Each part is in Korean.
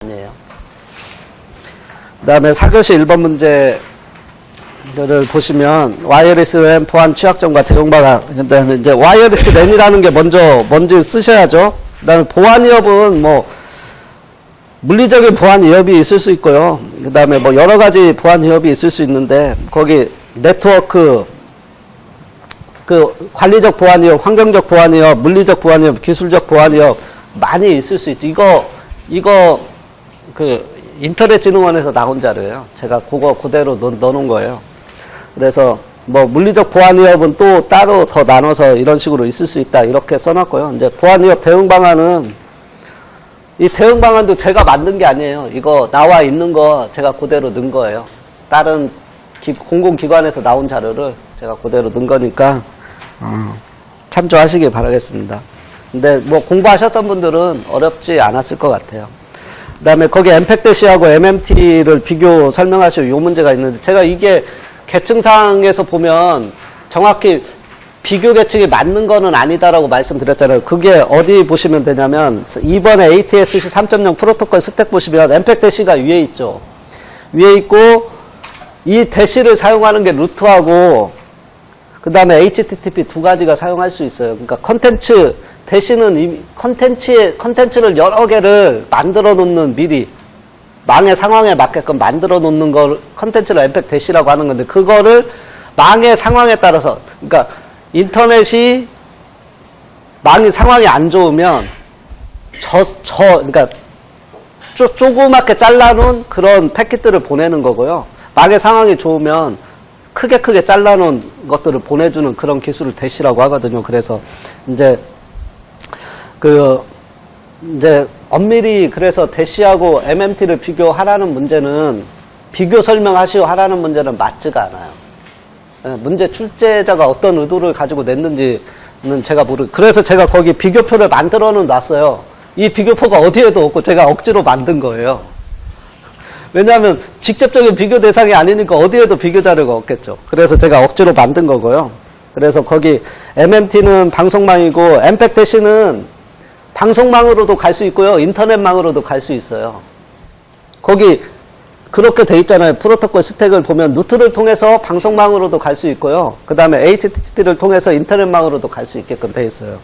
아니에요. 그 다음에 4교시 1번 문제를 보시면 와이어리스 랜 보안 취약점과 대응방안. 그 다음에 이제 와이어리스 랜이라는 게 먼저 쓰셔야죠. 그 다음에 보안 위협은 뭐 물리적인 보안 위협이 있을 수 있고요. 그 다음에 뭐 여러 가지 보안 위협이 있을 수 있는데 거기 네트워크 그 관리적 보안 위협, 환경적 보안 위협, 물리적 보안 위협, 기술적 보안 위협 많이 있을 수 있죠. 이거 그 인터넷진흥원에서 나온 자료예요. 제가 그거 그대로 넣어놓은 거예요. 그래서 뭐 물리적 보안 위협은 또 따로 더 나눠서 이런 식으로 있을 수 있다 이렇게 써놨고요. 이제 보안 위협 대응 방안은 이 대응 방안도 제가 만든 게 아니에요. 이거 나와 있는 거 제가 그대로 넣은 거예요. 다른 공공기관에서 나온 자료를 제가 그대로 넣은 거니까 참조하시기 바라겠습니다. 근데 뭐 공부하셨던 분들은 어렵지 않았을 것 같아요. 그 다음에 거기 엠팩대시하고 MMT를 비교 설명하시고 요 문제가 있는데 제가 이게 계층상에서 보면 정확히 비교 계층이 맞는 거는 아니다라고 말씀드렸잖아요. 그게 어디 보시면 되냐면 2번에 ATSC 3.0 프로토콜 스택 보시면 엠팩대시가 위에 있죠. 위에 있고 이 대시를 사용하는 게 루트하고 그 다음에 HTTP 두 가지가 사용할 수 있어요. 그러니까 컨텐츠 대시는 컨텐츠를 여러 개를 만들어 놓는 미리 망의 상황에 맞게끔 만들어 놓는 걸 컨텐츠를 엠팩 대시라고 하는 건데 그거를 망의 상황에 따라서 그러니까 인터넷이 망이 상황이 안 좋으면 그러니까 조그맣게 잘라놓은 그런 패킷들을 보내는 거고요. 망의 상황이 좋으면 크게 잘라놓은 것들을 보내주는 그런 기술을 대시라고 하거든요. 그래서 이제 엄밀히 그래서 대시하고 MMT를 비교하라는 문제는 비교 설명하시오 하라는 문제는 맞지가 않아요. 문제 출제자가 어떤 의도를 가지고 냈는지는 제가 그래서 제가 거기 비교표를 만들어는 놨어요. 이 비교표가 어디에도 없고 제가 억지로 만든 거예요. 왜냐하면 직접적인 비교 대상이 아니니까 어디에도 비교 자료가 없겠죠. 그래서 제가 억지로 만든 거고요. 그래서 거기 MMT는 방송망이고 엠팩대시는 방송망으로도 갈 수 있고요. 인터넷망으로도 갈 수 있어요. 거기 그렇게 돼 있잖아요. 프로토콜 스택을 보면 루트를 통해서 방송망으로도 갈 수 있고요. 그 다음에 HTTP를 통해서 인터넷망으로도 갈 수 있게끔 돼 있어요.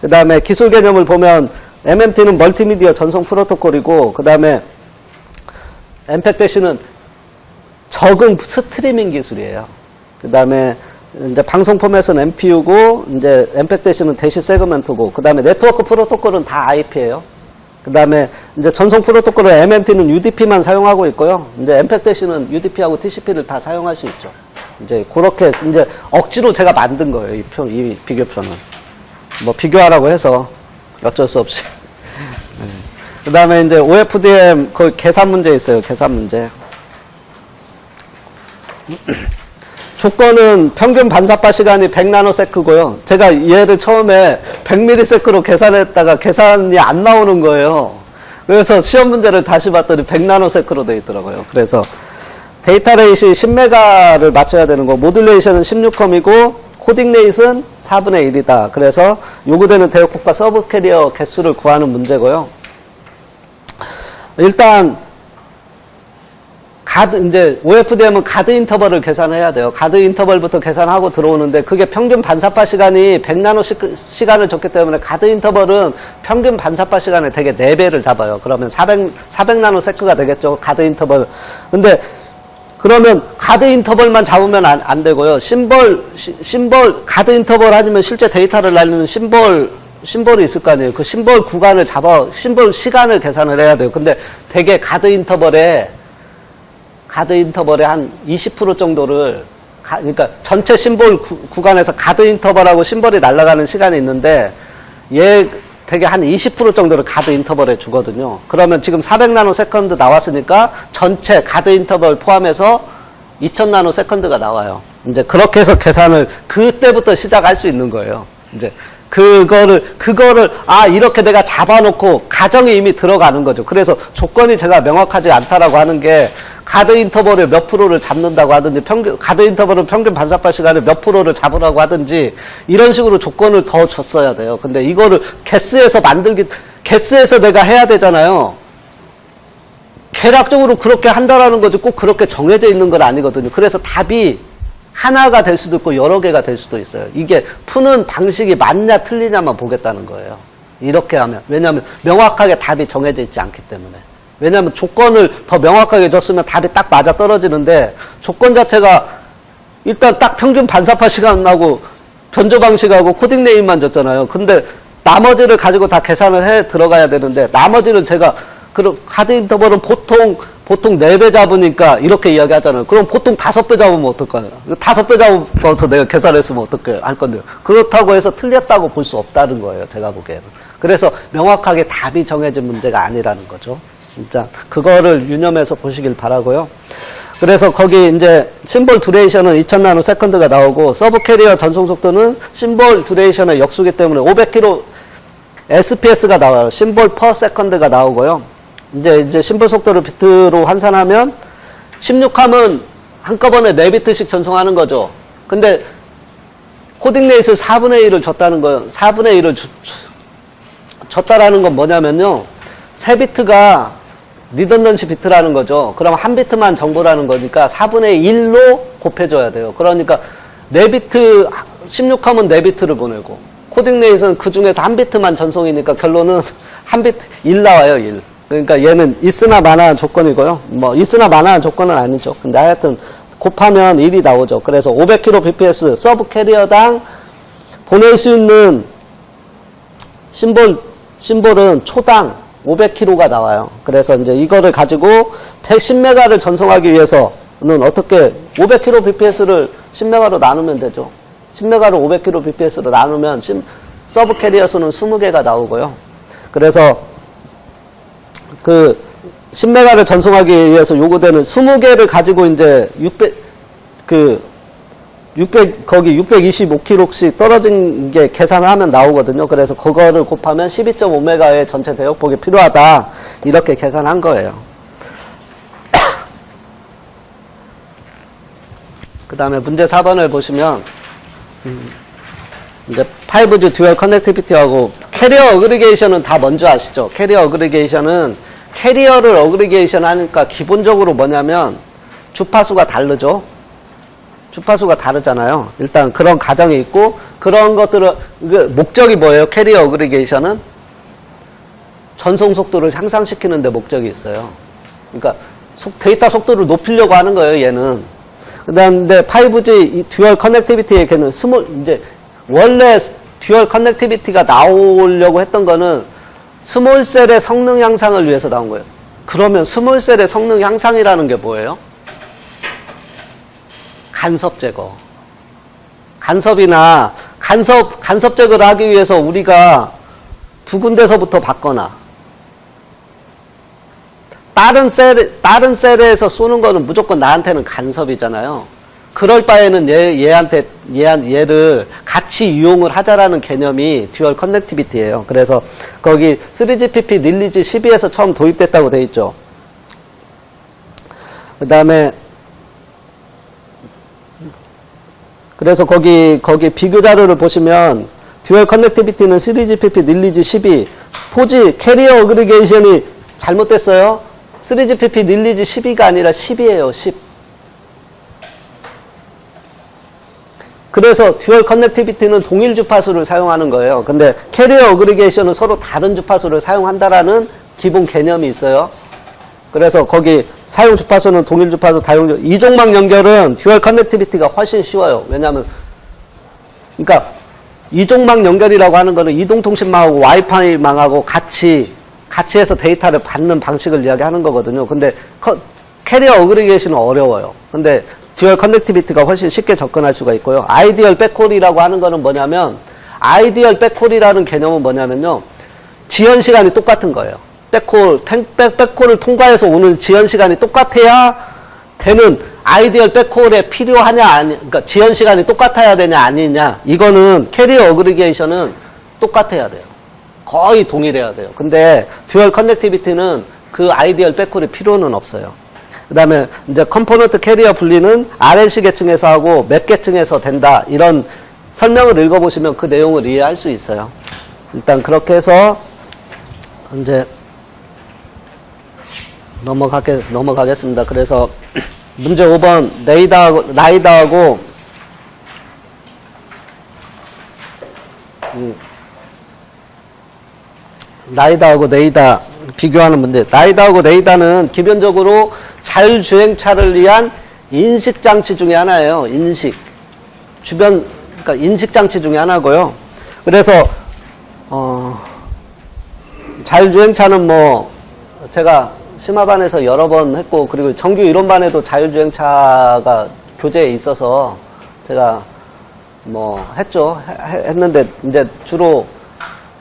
그 다음에 기술 개념을 보면 MMT는 멀티미디어 전송 프로토콜이고 그 다음에 엠팩대시는 적응 스트리밍 기술이에요. 그 다음에 이제 방송 포맷은 MPU고 이제 엠팩대시는 대시 세그먼트고 그 다음에 네트워크 프로토콜은 다 IP예요. 그 다음에 이제 전송 프로토콜은 MMT는 UDP만 사용하고 있고요. 이제 엠팩대시는 UDP하고 TCP를 다 사용할 수 있죠. 이제 그렇게 이제 억지로 제가 만든 거예요. 이 비교표는. 뭐 비교하라고 해서 어쩔 수 없이. 그 다음에 이제 OFDM 그 계산 문제 있어요. 계산 문제. 조건은 평균 반사파 시간이 100나노세크고요. 제가 얘를 처음에 100ms로 계산했다가 계산이 안 나오는 거예요. 그래서 시험 문제를 다시 봤더니 100나노세크로 되어 있더라고요. 그래서 데이터 레이시 10메가를 맞춰야 되는 거, 모듈레이션은 16컴이고 코딩 레이스는 4분의 1이다. 그래서 요구되는 대역폭과 서브 캐리어 개수를 구하는 문제고요. 일단 이제 OFDM은 가드 인터벌을 계산해야 돼요. 가드 인터벌부터 계산하고 들어오는데 그게 평균 반사파 시간이 100나노 시간을 줬기 때문에 가드 인터벌은 평균 반사파 시간에 되게 4배를 잡아요. 그러면 400나노세크가 되겠죠. 가드 인터벌. 근데 그러면 가드 인터벌만 잡으면 안 되고요. 심벌 가드 인터벌 아니면 실제 데이터를 날리는 심벌이 있을 거 아니에요. 그 심벌 구간을 심벌 시간을 계산을 해야 돼요. 근데 되게 가드 인터벌에 한 20% 정도를, 그러니까 전체 심벌 구간에서 가드 인터벌하고 심벌이 날아가는 시간이 있는데, 얘 되게 한 20% 정도를 가드 인터벌에 주거든요. 그러면 지금 400나노세컨드 나왔으니까 전체 가드 인터벌 포함해서 2000나노세컨드가 나와요. 이제 그렇게 해서 계산을 그때부터 시작할 수 있는 거예요. 이제 그거를 이렇게 내가 잡아놓고 가정이 이미 들어가는 거죠. 그래서 조건이 제가 명확하지 않다라고 하는 게 가드 인터벌을 몇 프로를 잡는다고 하든지 가드 인터벌은 평균 반사파 시간을 몇 프로를 잡으라고 하든지 이런 식으로 조건을 더 줬어야 돼요. 근데 이거를 게스에서 내가 해야 되잖아요. 계략적으로 그렇게 한다라는 거지 꼭 그렇게 정해져 있는 건 아니거든요. 그래서 답이 하나가 될 수도 있고 여러 개가 될 수도 있어요. 이게 푸는 방식이 맞냐 틀리냐만 보겠다는 거예요. 이렇게 하면. 왜냐하면 명확하게 답이 정해져 있지 않기 때문에. 왜냐하면 조건을 더 명확하게 줬으면 답이 딱 맞아 떨어지는데 조건 자체가 일단 딱 평균 반사파 시간하고 변조 방식하고 코딩 네임만 줬잖아요. 근데 나머지를 가지고 다 계산을 해 들어가야 되는데 나머지는 제가 그럼 하드 인터벌은 보통 4배 잡으니까 이렇게 이야기 하잖아요. 그럼 보통 5배 잡으면 어떨까요? 5배 잡아서 내가 계산했으면 어떻게 할 건데요. 그렇다고 해서 틀렸다고 볼 수 없다는 거예요. 제가 보기에는. 그래서 명확하게 답이 정해진 문제가 아니라는 거죠. 진짜 그거를 유념해서 보시길 바라고요. 그래서 거기 이제 심볼 두레이션은 2000 나노 세컨드가 나오고 서브 캐리어 전송 속도는 심볼 두레이션의 역수기 때문에 500km SPS가 나와요. 심볼 퍼 세컨드가 나오고요. 이제 심볼 속도를 비트로 환산하면 16함은 한꺼번에 4비트씩 전송하는 거죠. 근데 코딩 레이스 4분의 1을 줬다는 거예요. 4분의 1을 줬다라는 건 뭐냐면요. 3비트가 리던던시 비트라는 거죠. 그럼 1비트만 정보라는 거니까 4분의 1로 곱해줘야 돼요. 그러니까 4비트, 16함은 4비트를 보내고 코딩 레이스는 그 중에서 1비트만 전송이니까 결론은 1비트 1 나와요. 1. 그러니까 얘는 있으나 마나한 조건이고요. 뭐 있으나 마나한 조건은 아니죠. 근데 하여튼 곱하면 1이 나오죠. 그래서 500kbps 서브 캐리어당 보낼 수 있는 심볼은 초당 500kg가 나와요. 그래서 이제 이거를 가지고 110메가를 전송하기 위해서는 어떻게 500kbps를 10메가로 나누면 되죠. 10메가를 500kbps로 나누면 서브 캐리어 수는 20개가 나오고요. 그래서 그 10메가를 전송하기 위해서 요구되는 20개를 가지고 이제 625kg씩 떨어진 게 계산을 하면 나오거든요. 그래서 그거를 곱하면 12.5메가의 전체 대역폭이 필요하다. 이렇게 계산한 거예요. 그 다음에 문제 4번을 보시면, 이제 5G 듀얼 커넥티비티하고 캐리어 어그리게이션은 다 뭔지 아시죠? 캐리어 어그리게이션은 캐리어를 어그리게이션 하니까 기본적으로 뭐냐면 주파수가 다르죠? 주파수가 다르잖아요. 일단 그런 가정이 있고 그런 것들을 목적이 뭐예요? 캐리어 어그리게이션은 전송 속도를 향상시키는 데 목적이 있어요. 그러니까 데이터 속도를 높이려고 하는 거예요, 얘는. 그다음에 5G 듀얼 커넥티비티의 걔는 이제 원래 듀얼 커넥티비티가 나오려고 했던 거는 스몰셀의 성능 향상을 위해서 나온 거예요. 그러면 스몰셀의 성능 향상이라는 게 뭐예요? 간섭 제거. 간섭 제거를 하기 위해서 우리가 두 군데서부터 받거나 다른 셀에서 쏘는 거는 무조건 나한테는 간섭이잖아요. 그럴 바에는 얘를 같이 이용을 하자라는 개념이 듀얼 커넥티비티예요. 그래서 거기 3GPP 릴리지 12에서 처음 도입됐다고 돼 있죠. 그 다음에 그래서 거기 비교 자료를 보시면 듀얼 커넥티비티는 3GPP 릴리지 12 4G 캐리어 어그리게이션이 잘못됐어요. 3GPP 릴리지 12가 아니라 10이에요. 10. 그래서 듀얼 커넥티비티는 동일 주파수를 사용하는 거예요. 근데 캐리어 어그리게이션은 서로 다른 주파수를 사용한다라는 기본 개념이 있어요. 그래서 거기 사용 주파수는 동일 주파수, 이종막 연결은 듀얼 커넥티비티가 훨씬 쉬워요. 왜냐하면 그러니까 이종막 연결이라고 하는 거는 이동통신망하고 와이파이망하고 같이 해서 데이터를 받는 방식을 이야기하는 거거든요. 근데 캐리어 어그리게이션은 어려워요. 근데 듀얼 커넥티비티가 훨씬 쉽게 접근할 수가 있고요. 아이디얼 백홀이라고 하는 거는 뭐냐면 아이디얼 백홀이라는 개념은 뭐냐면요. 지연 시간이 똑같은 거예요. 백홀을 통과해서 오는 지연 시간이 똑같아야 되는 아이디얼 백홀에 필요하냐 그러니까 지연 시간이 똑같아야 되냐 아니냐 이거는 캐리어 어그리게이션은 똑같아야 돼요. 거의 동일해야 돼요. 근데 듀얼 커넥티비티는 그 아이디얼 백홀이 필요는 없어요. 그 다음에 이제 컴포넌트 캐리어 분리는 RLC 계층에서 하고 맵 계층에서 된다. 이런 설명을 읽어보시면 그 내용을 이해할 수 있어요. 일단 그렇게 해서 이제 넘어가겠습니다. 그래서 문제 5번 라이다하고 네이다 비교하는 문제. 라이다하고 네이다는 기본적으로 자율주행차를 위한 인식장치 중에 하나예요. 그러니까 인식장치 중에 하나고요. 그래서 자율주행차는 뭐 제가 심화반에서 여러 번 했고, 그리고 정규 이론반에도 자율주행차가 교재에 있어서 제가 뭐 했는데 이제 주로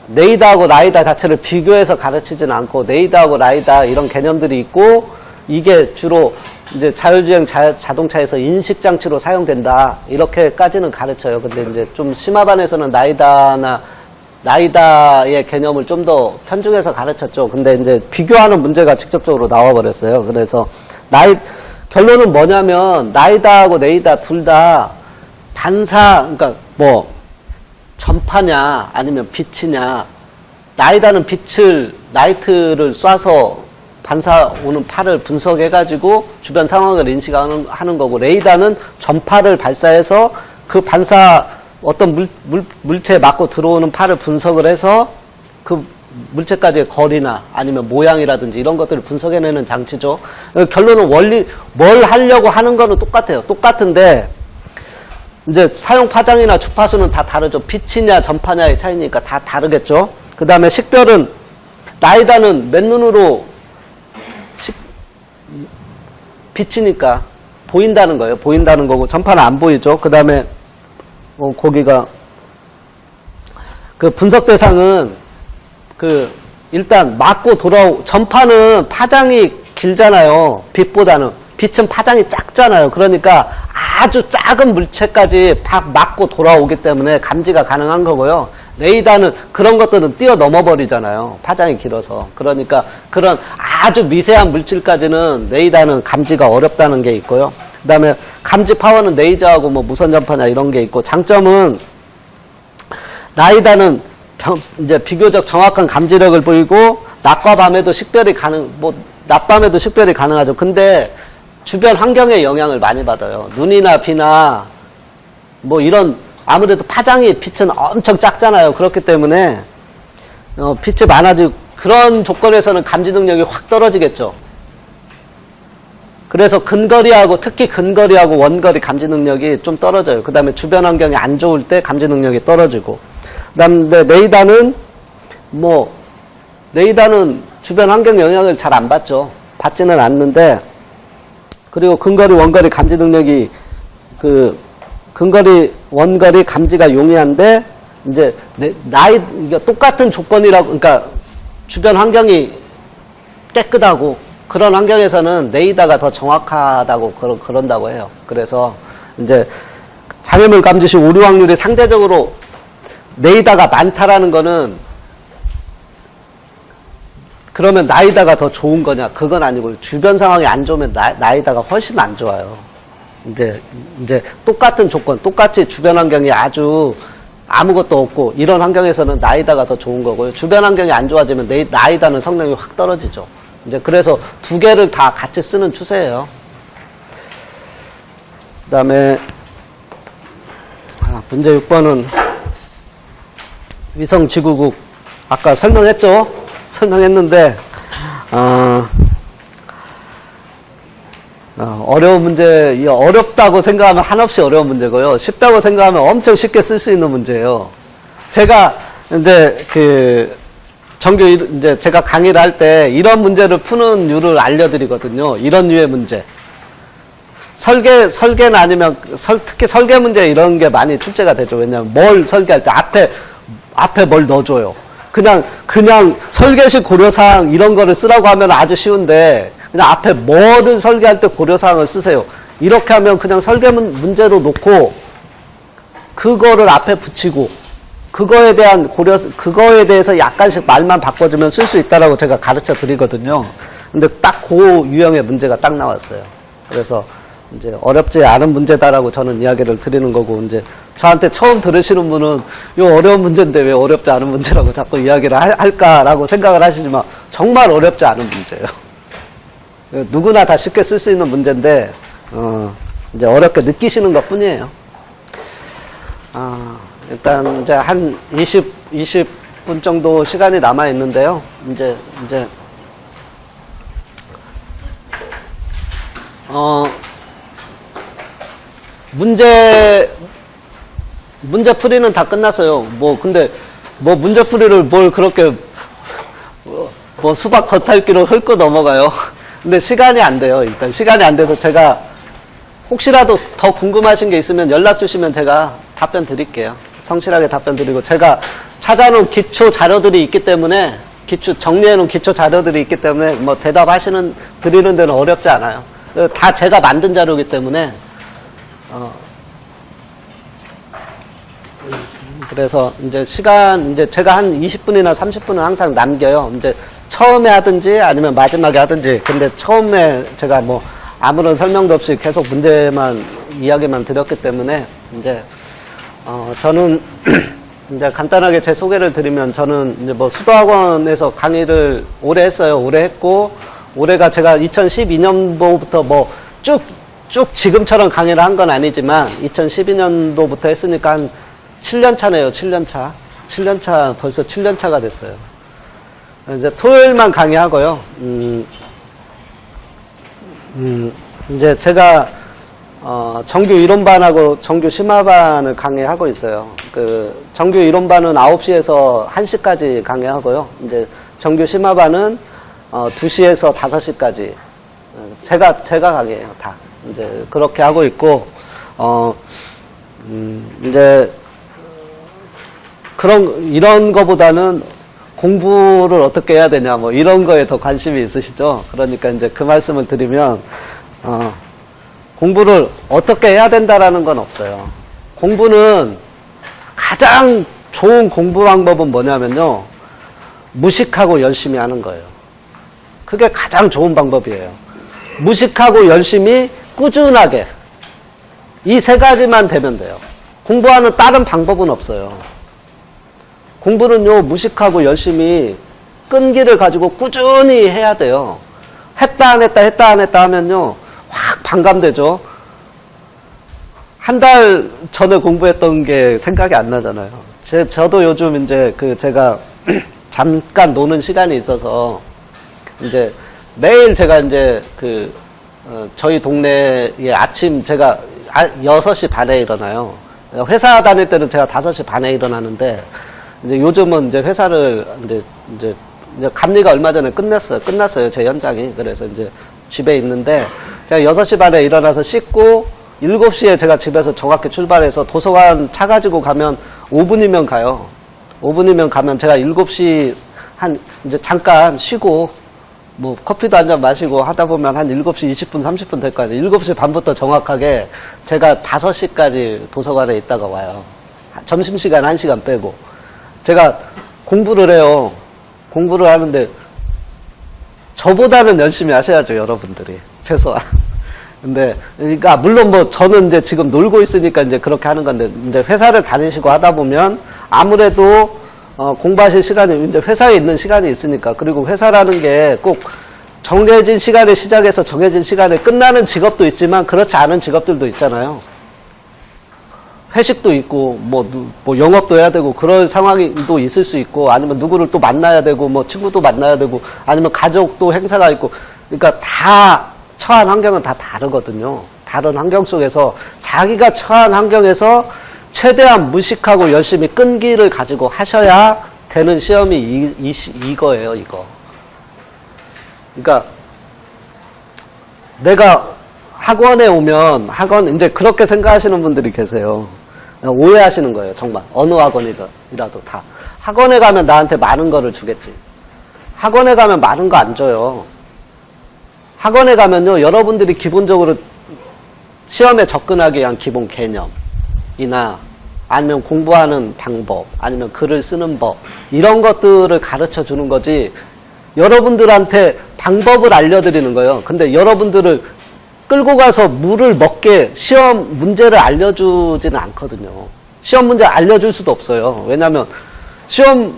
네이다하고 라이다 자체를 비교해서 가르치진 않고, 네이다하고 라이다 이런 개념들이 있고, 이게 주로 이제 자율주행 자동차에서 인식장치로 사용된다, 이렇게까지는 가르쳐요. 근데 이제 좀 심화반에서는 라이다의 개념을 좀 더 편중해서 가르쳤죠. 근데 이제 비교하는 문제가 직접적으로 나와버렸어요. 그래서 결론은 뭐냐면, 라이다하고 네이다 둘 다 그러니까 뭐 전파냐 아니면 빛이냐. 라이다는 라이트를 쏴서 반사오는 파를 분석해가지고 주변 상황을 인식하는 거고, 레이다는 전파를 발사해서 그 어떤 물체에 맞고 들어오는 파를 분석을 해서 그 물체까지의 거리나 아니면 모양이라든지 이런 것들을 분석해내는 장치죠. 결론은 뭘 하려고 하는 거는 똑같아요. 똑같은데 이제 사용 파장이나 주파수는 다 다르죠. 빛이냐 전파냐의 차이니까 다 다르겠죠. 그 다음에 식별은 라이다는 맨눈으로 빛이니까 보인다는 거예요. 보인다는 거고, 전파는 안 보이죠. 그 다음에 거기가 그 분석 대상은 일단 맞고 전파는 파장이 길잖아요. 빛은 파장이 작잖아요. 그러니까 아주 작은 물체까지 맞고 돌아오기 때문에 감지가 가능한 거고요. 레이더는 그런 것들은 뛰어넘어 버리잖아요. 파장이 길어서. 그러니까 그런 아주 미세한 물질까지는 레이더는 감지가 어렵다는 게 있고요. 그 다음에 감지 파워는 레이저하고 뭐 무선 전파냐 이런 게 있고, 장점은 라이다는 이제 비교적 정확한 감지력을 보이고, 낮과 밤에도 식별이 낮밤에도 식별이 가능하죠. 근데 주변 환경의 영향을 많이 받아요. 눈이나 비나 뭐 이런, 아무래도 빛은 엄청 작잖아요. 그렇기 때문에 빛이 많아지고, 그런 조건에서는 감지 능력이 확 떨어지겠죠. 그래서 특히 근거리하고 원거리 감지 능력이 좀 떨어져요. 그 다음에 주변 환경이 안 좋을 때 감지 능력이 떨어지고. 그 다음에 레이더는 주변 환경 영향을 잘 안 받죠. 받지는 않는데, 그리고 근거리, 원거리 감지 능력이 근거리, 원거리 감지가 용이한데, 이제 똑같은 조건이라고, 그러니까 주변 환경이 깨끗하고 그런 환경에서는 레이더가 더 정확하다고 그런다고 해요. 그래서 이제 장애물 감지 시 오류 확률이 상대적으로 레이더가 많다라는 거는, 그러면 라이다가 더 좋은 거냐? 그건 아니고, 주변 상황이 안 좋으면 라이다가 훨씬 안 좋아요. 이제 똑같은 조건, 똑같이 주변 환경이 아주 아무것도 없고 이런 환경에서는 라이다가 더 좋은 거고요. 주변 환경이 안 좋아지면 라이다는 성능이 확 떨어지죠. 이제 그래서 두 개를 다 같이 쓰는 추세예요. 그 다음에 문제 6번은 위성지구국, 아까 설명했는데 어려운 문제, 어렵다고 생각하면 한없이 어려운 문제고요. 쉽다고 생각하면 엄청 쉽게 쓸 수 있는 문제예요. 제가 이제 제가 강의를 할 때 이런 문제를 푸는 류를 알려드리거든요. 이런 류의 문제. 설계는 아니면, 특히 설계 문제 이런 게 많이 출제가 되죠. 왜냐면 뭘 설계할 때 앞에 뭘 넣어줘요. 그냥 설계식 고려사항 이런 거를 쓰라고 하면 아주 쉬운데, 그냥 앞에 뭐를 설계할 때 고려사항을 쓰세요. 이렇게 하면 그냥 설계 문제로 놓고, 그거를 앞에 붙이고, 그거에 대해서 약간씩 말만 바꿔주면 쓸 수 있다라고 제가 가르쳐 드리거든요. 근데 딱 그 유형의 문제가 딱 나왔어요. 그래서 이제 어렵지 않은 문제다라고 저는 이야기를 드리는 거고, 이제 저한테 처음 들으시는 분은 이 어려운 문제인데 왜 어렵지 않은 문제라고 자꾸 이야기를 할까라고 생각을 하시지만 정말 어렵지 않은 문제예요. 누구나 다 쉽게 쓸 수 있는 문제인데, 이제 어렵게 느끼시는 것 뿐이에요. 일단 이제 한 20분 정도 시간이 남아 있는데요. 이제 문제 풀이는 다 끝났어요. 근데 문제 풀이를 뭘 그렇게 수박 겉핥기로 훑고 넘어가요. 근데 시간이 안 돼요. 일단 시간이 안 돼서 제가 혹시라도 더 궁금하신 게 있으면 연락 주시면 제가 답변 드릴게요. 성실하게 답변 드리고, 제가 찾아놓은 기초 자료들이 있기 때문에, 정리해놓은 기초 자료들이 있기 때문에, 드리는 데는 어렵지 않아요. 다 제가 만든 자료이기 때문에, 그래서 이제 제가 한 20분이나 30분은 항상 남겨요. 이제 처음에 하든지 아니면 마지막에 하든지. 근데 처음에 제가 아무런 설명도 없이 계속 이야기만 드렸기 때문에, 이제, 저는, 이제 간단하게 제 소개를 드리면, 저는 이제 수도학원에서 강의를 오래 했어요. 오래 했고, 올해가 제가 2012년도부터 쭉 지금처럼 강의를 한 건 아니지만, 2012년도부터 했으니까 한 7년 차네요. 7년 차. 7년 차, 벌써 7년 차가 됐어요. 이제 토요일만 강의하고요. 이제 제가, 정규 이론반하고 정규 심화반을 강의하고 있어요. 정규 이론반은 9시에서 1시까지 강의하고요. 이제 정규 심화반은, 2시에서 5시까지. 제가 강의해요, 다. 이제 그렇게 하고 있고, 이제, 이런 거보다는 공부를 어떻게 해야 되냐, 이런 거에 더 관심이 있으시죠? 그러니까 이제 그 말씀을 드리면, 공부를 어떻게 해야 된다라는 건 없어요. 공부는 가장 좋은 공부 방법은 뭐냐면요. 무식하고 열심히 하는 거예요. 그게 가장 좋은 방법이에요. 무식하고 열심히 꾸준하게. 이 세 가지만 되면 돼요. 공부하는 다른 방법은 없어요. 공부는요, 무식하고 열심히 끈기를 가지고 꾸준히 해야 돼요. 했다 안 했다 하면요, 확 반감되죠. 한 달 전에 공부했던 게 생각이 안 나잖아요. 저도 요즘 이제 제가 잠깐 노는 시간이 있어서 이제 매일 제가 이제 저희 동네에 아침 제가 6시 반에 일어나요. 회사 다닐 때는 제가 5시 반에 일어나는데 이제 요즘은 이제 회사를 이제 감리가 얼마 전에 끝났어요. 제 연장이. 그래서 이제 집에 있는데 제가 6시 반에 일어나서 씻고 7시에 제가 집에서 정확히 출발해서 도서관 차 가지고 가면 5분이면 가요. 5분이면 가면 제가 7시 이제 잠깐 쉬고 커피도 한 잔 마시고 하다 보면 한 7시 20분, 30분 될 거 아니에요. 7시 반부터 정확하게 제가 5시까지 도서관에 있다가 와요. 점심시간 1시간 빼고. 제가 공부를 해요. 공부를 하는데 저보다는 열심히 하셔야죠, 여러분들이. 최소한. 근데, 그러니까, 물론 저는 이제 지금 놀고 있으니까 이제 그렇게 하는 건데, 이제 회사를 다니시고 하다 보면 아무래도, 공부하실 시간이, 이제 회사에 있는 시간이 있으니까. 그리고 회사라는 게 꼭 정해진 시간에 시작해서 정해진 시간에 끝나는 직업도 있지만 그렇지 않은 직업들도 있잖아요. 회식도 있고, 영업도 해야 되고, 그럴 상황이 또 있을 수 있고, 아니면 누구를 또 만나야 되고, 친구도 만나야 되고, 아니면 가족도 행사가 있고, 그러니까 다 처한 환경은 다 다르거든요. 다른 환경 속에서 자기가 처한 환경에서 최대한 무식하고 열심히 끈기를 가지고 하셔야 되는 시험이 이거예요, 이거. 그러니까 내가 학원에 오면 이제 그렇게 생각하시는 분들이 계세요. 오해하시는 거예요, 정말. 어느 학원이라도 다. 학원에 가면 나한테 많은 거를 주겠지. 학원에 가면 많은 거 안 줘요. 학원에 가면요, 여러분들이 기본적으로 시험에 접근하기 위한 기본 개념이나 아니면 공부하는 방법, 아니면 글을 쓰는 법, 이런 것들을 가르쳐 주는 거지, 여러분들한테 방법을 알려드리는 거예요. 근데 여러분들을 끌고 가서 물을 먹게 시험 문제를 알려주지는 않거든요. 시험 문제 알려줄 수도 없어요. 왜냐하면 시험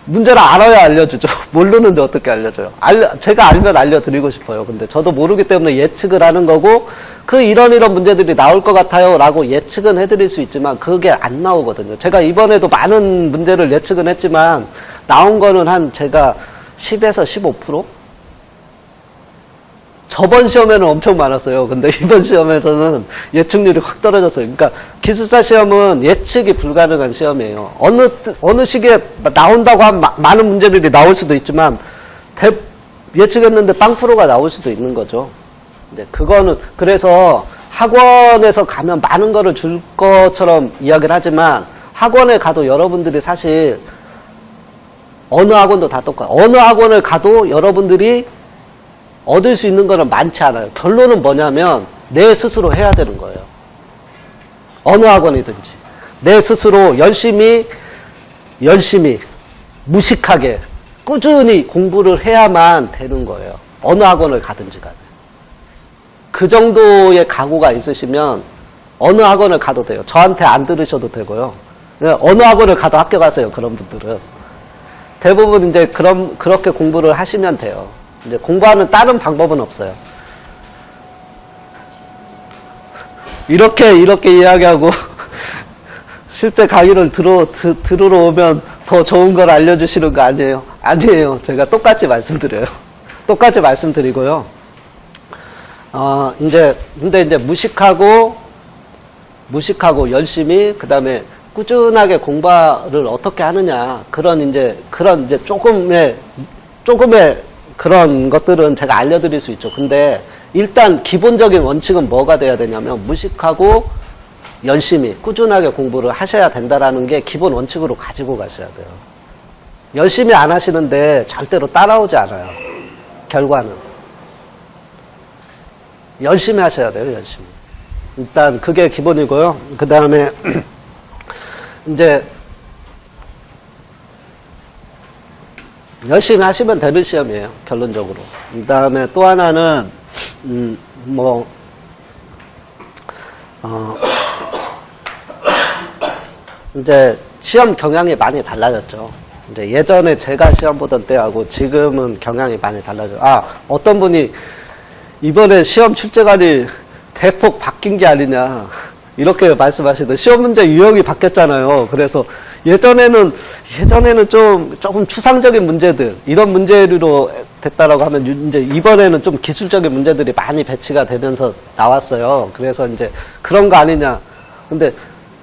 문제를 알아야 알려주죠. 모르는데 어떻게 알려줘요? 제가 알면 알려드리고 싶어요. 근데 저도 모르기 때문에 예측을 하는 거고, 이런 문제들이 나올 것 같아요. 라고 예측은 해드릴 수 있지만, 그게 안 나오거든요. 제가 이번에도 많은 문제를 예측은 했지만, 나온 거는 제가 10에서 15%? 저번 시험에는 엄청 많았어요. 근데 이번 시험에서는 예측률이 확 떨어졌어요. 그러니까 기술사 시험은 예측이 불가능한 시험이에요. 어느 시기에 나온다고 하면 많은 문제들이 나올 수도 있지만 예측했는데 빵프로가 나올 수도 있는 거죠. 근데 그거는 그래서 학원에서 가면 많은 거를 줄 것처럼 이야기를 하지만 학원에 가도 여러분들이 사실 어느 학원도 다 똑같아요. 어느 학원을 가도 여러분들이 얻을 수 있는 거는 많지 않아요. 결론은 뭐냐면 내 스스로 해야 되는 거예요. 어느 학원이든지 내 스스로 열심히 무식하게 꾸준히 공부를 해야만 되는 거예요. 어느 학원을 가든지 간에. 그 정도의 각오가 있으시면 어느 학원을 가도 돼요. 저한테 안 들으셔도 되고요. 어느 학원을 가도 합격하세요. 그런 분들은. 대부분 이제 그렇게 공부를 하시면 돼요. 이제 공부하는 다른 방법은 없어요. 이렇게 이야기하고 실제 강의를 들으러 오면 더 좋은 걸 알려주시는 거 아니에요? 아니에요. 제가 똑같이 말씀드려요. 똑같이 말씀드리고요. 근데 이제 무식하고 열심히, 그 다음에 꾸준하게 공부를 어떻게 하느냐. 그런 이제 조금의 그런 것들은 제가 알려드릴 수 있죠. 근데 일단 기본적인 원칙은 뭐가 돼야 되냐면 무식하고 열심히 꾸준하게 공부를 하셔야 된다라는 게 기본 원칙으로 가지고 가셔야 돼요. 열심히 안 하시는데 절대로 따라오지 않아요. 결과는. 열심히 하셔야 돼요. 열심히. 일단 그게 기본이고요. 그 다음에 이제 열심히 하시면 되는 시험이에요. 결론적으로. 그 다음에 또 하나는 이제 시험 경향이 많이 달라졌죠. 이제 예전에 제가 시험 보던 때하고 지금은 경향이 많이 달라져요. 어떤 분이 이번에 시험 출제관이 대폭 바뀐 게 아니냐 이렇게 말씀하시는데, 시험 문제 유형이 바뀌었잖아요. 그래서 예전에는 조금 추상적인 문제들, 이런 문제로 됐다라고 하면 이제 이번에는 좀 기술적인 문제들이 많이 배치가 되면서 나왔어요. 그래서 이제 그런 거 아니냐. 근데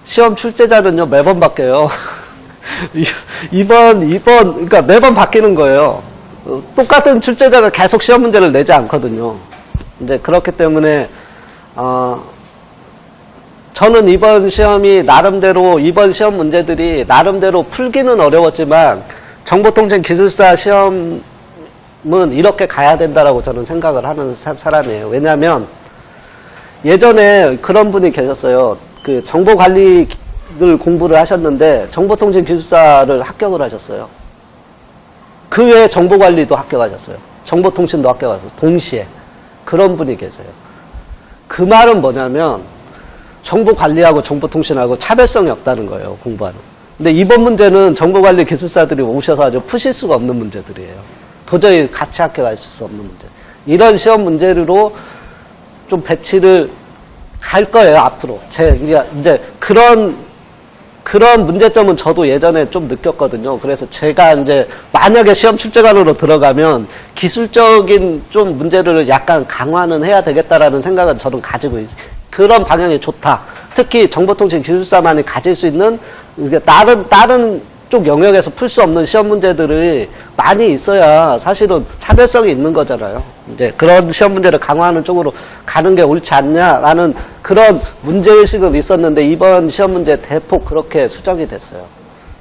시험 출제자는요, 매번 바뀌어요. 그러니까 매번 바뀌는 거예요. 똑같은 출제자가 계속 시험 문제를 내지 않거든요. 이제 그렇기 때문에, 저는 이번 시험 문제들이 나름대로 풀기는 어려웠지만, 정보통신기술사 시험은 이렇게 가야 된다라고 저는 생각을 하는 사람이에요. 왜냐하면, 예전에 그런 분이 계셨어요. 그 정보관리를 공부를 하셨는데, 정보통신기술사를 합격을 하셨어요. 그 외에 정보관리도 합격하셨어요. 정보통신도 합격하셨어요. 동시에. 그런 분이 계세요. 그 말은 뭐냐면, 정보관리하고 정보통신하고 차별성이 없다는 거예요, 공부하는. 근데 이번 문제는 정보관리 기술사들이 오셔서 아주 푸실 수가 없는 문제들이에요. 도저히 같이 합격할 수 없는 문제. 이런 시험 문제로 좀 배치를 할 거예요, 앞으로. 이제 그런 문제점은 저도 예전에 좀 느꼈거든요. 그래서 제가 이제 만약에 시험 출제관으로 들어가면 기술적인 좀 문제를 약간 강화는 해야 되겠다라는 생각은 저는 가지고 있어요. 그런 방향이 좋다. 특히 정보통신 기술사만이 가질 수 있는 다른 쪽 영역에서 풀 수 없는 시험 문제들이 많이 있어야 사실은 차별성이 있는 거잖아요. 이제 그런 시험 문제를 강화하는 쪽으로 가는 게 옳지 않냐라는 그런 문제의식은 있었는데, 이번 시험 문제 대폭 그렇게 수정이 됐어요.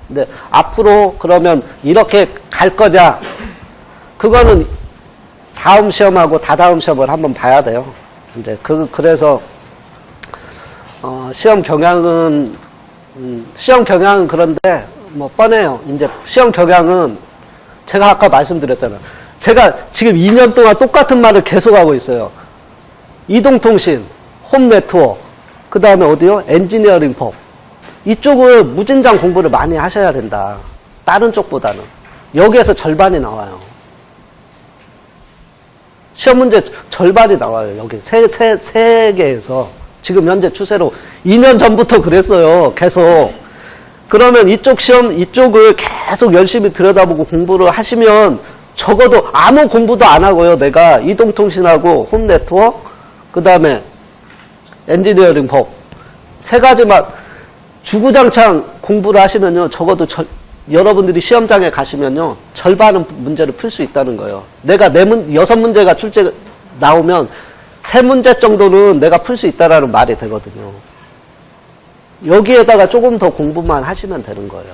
근데 앞으로 그러면 이렇게 갈 거냐? 그거는 다음 시험하고 다다음 시험을 한번 봐야 돼요. 이제 그래서 시험 경향은 그런데 뭐 뻔해요. 이제 시험 경향은 제가 아까 말씀드렸잖아요. 제가 지금 2년 동안 똑같은 말을 계속하고 있어요. 이동통신, 홈네트워크, 그 다음에 어디요? 엔지니어링 법. 이쪽을 무진장 공부를 많이 하셔야 된다. 다른 쪽보다는. 여기에서 절반이 나와요. 시험 문제 절반이 나와요. 여기 세 개에서. 지금 현재 추세로 2년 전부터 그랬어요. 계속. 그러면 이쪽 시험, 이쪽을 계속 열심히 들여다보고 공부를 하시면 적어도 아무 공부도 안 하고요. 내가 이동통신하고 홈네트워크, 그 다음에 엔지니어링 법. 세 가지만 주구장창 공부를 하시면요. 적어도 여러분들이 시험장에 가시면요. 절반은 문제를 풀 수 있다는 거예요. 내가 6문제가 출제 나오면 3문제 정도는 내가 풀 수 있다라는 말이 되거든요. 여기에다가 조금 더 공부만 하시면 되는 거예요.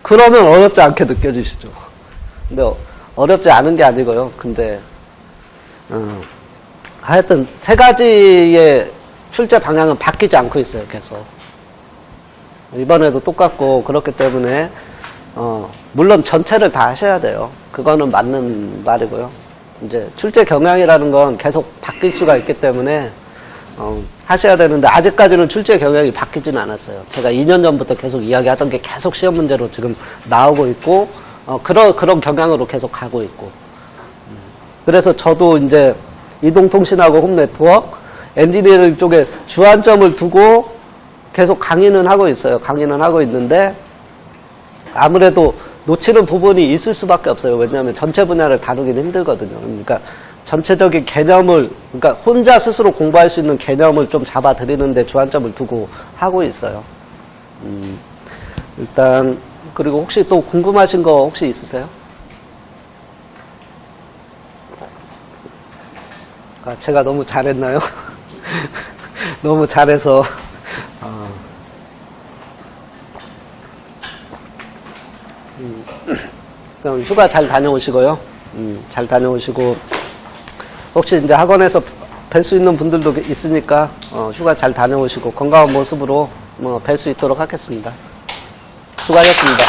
그러면 어렵지 않게 느껴지시죠. 근데 어렵지 않은 게 아니고요. 근데 하여튼 세 가지의 출제 방향은 바뀌지 않고 있어요. 계속. 이번에도 똑같고 그렇기 때문에 물론 전체를 다 하셔야 돼요. 그거는 맞는 말이고요. 이제 출제 경향이라는 건 계속 바뀔 수가 있기 때문에 하셔야 되는데 아직까지는 출제 경향이 바뀌지는 않았어요. 제가 2년 전부터 계속 이야기하던 게 계속 시험 문제로 지금 나오고 있고 그런 경향으로 계속 가고 있고 그래서 저도 이제 이동통신하고 홈네트워크 엔지니어링 쪽에 주안점을 두고 계속 강의는 하고 있어요. 강의는 하고 있는데 아무래도 놓치는 부분이 있을 수밖에 없어요. 왜냐하면 전체 분야를 다루기는 힘들거든요. 그러니까 전체적인 개념을, 그러니까 혼자 스스로 공부할 수 있는 개념을 좀 잡아드리는데 주안점을 두고 하고 있어요. 일단 그리고 혹시 또 궁금하신 거 혹시 있으세요? 제가 너무 잘했나요? 너무 잘해서 그럼 휴가 잘 다녀오시고요. 잘 다녀오시고 혹시 이제 학원에서 뵐 수 있는 분들도 있으니까 휴가 잘 다녀오시고 건강한 모습으로 뵐 수 있도록 하겠습니다. 수고하셨습니다.